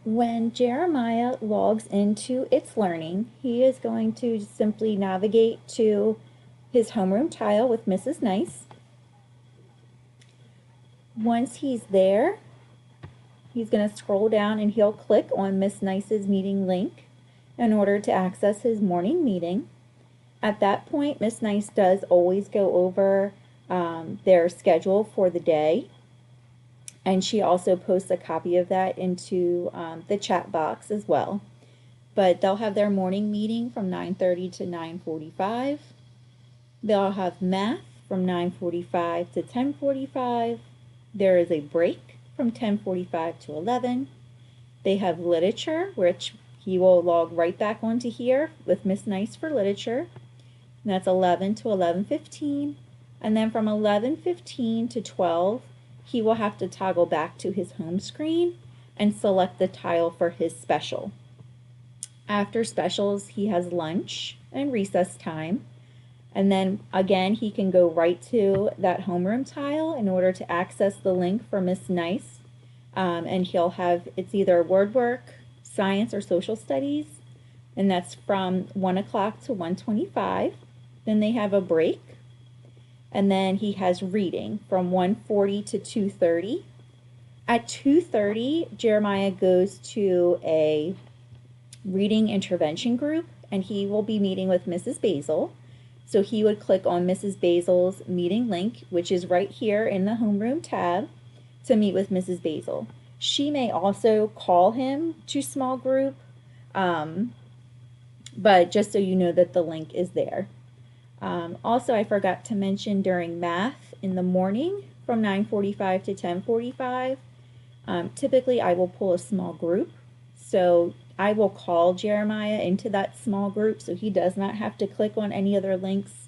When Jeremiah logs into It's Learning, he is going to simply navigate to his homeroom tile with Mrs. Nice. Once he's there, he's going to scroll down and he'll click on Miss Nice's meeting link in order to access his morning meeting. At that point, Miss Nice does always go over their schedule for the day, and she also posts a copy of that into the chat box as well. But they'll have their morning meeting from 9:30 to 9:45. They'll have math from 9:45 to 10:45. There is a break from 10:45 to 11. They have literature, which he will log right back onto here with Miss Nice for literature. And that's 11 to 11:15. And then from 11:15 to 12, he will have to toggle back to his home screen and select the tile for his special. After specials, he has lunch and recess time. And then again, he can go right to that homeroom tile in order to access the link for Miss Nice. And he'll have, it's either word work, science, or social studies. And that's from 1 o'clock to 1:25. Then they have a break. And then he has reading from 1:40 to 2:30. At 2:30, Jeremiah goes to a reading intervention group, and he will be meeting with Mrs. Basil. So he would click on Mrs. Basil's meeting link, which is right here in the homeroom tab, to meet with Mrs. Basil. She may also call him to small group, but just so you know that the link is there. Also, I forgot to mention during math in the morning from 9:45 to 10:45, typically I will pull a small group. So I will call Jeremiah into that small group so he does not have to click on any other links,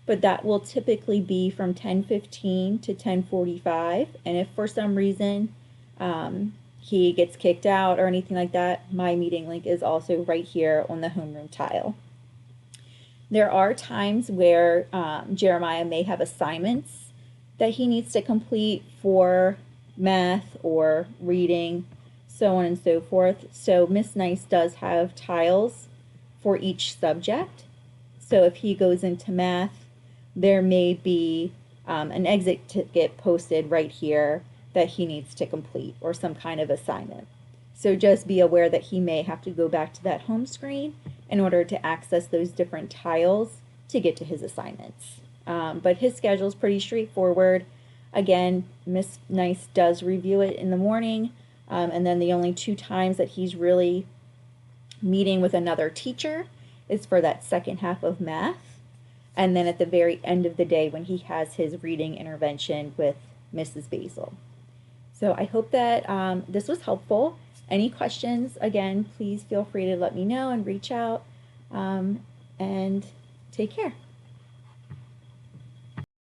but that will typically be from 10:15 to 10:45. And if for some reason he gets kicked out or anything like that, my meeting link is also right here on the homeroom tile. There are times where Jeremiah may have assignments that he needs to complete for math or reading, so on and so forth. So Miss Nice does have tiles for each subject. So if he goes into math, there may be an exit ticket posted right here that he needs to complete or some kind of assignment. So just be aware that he may have to go back to that home screen in order to access those different tiles to get to his assignments. But his schedule is pretty straightforward. Again, Miss Nice does review it in the morning, and then the only 2 times that he's really meeting with another teacher is for that second half of math, and then at the very end of the day when he has his reading intervention with Mrs. Basil. So I hope that this was helpful. Any questions, again, please feel free to let me know and reach out, and take care.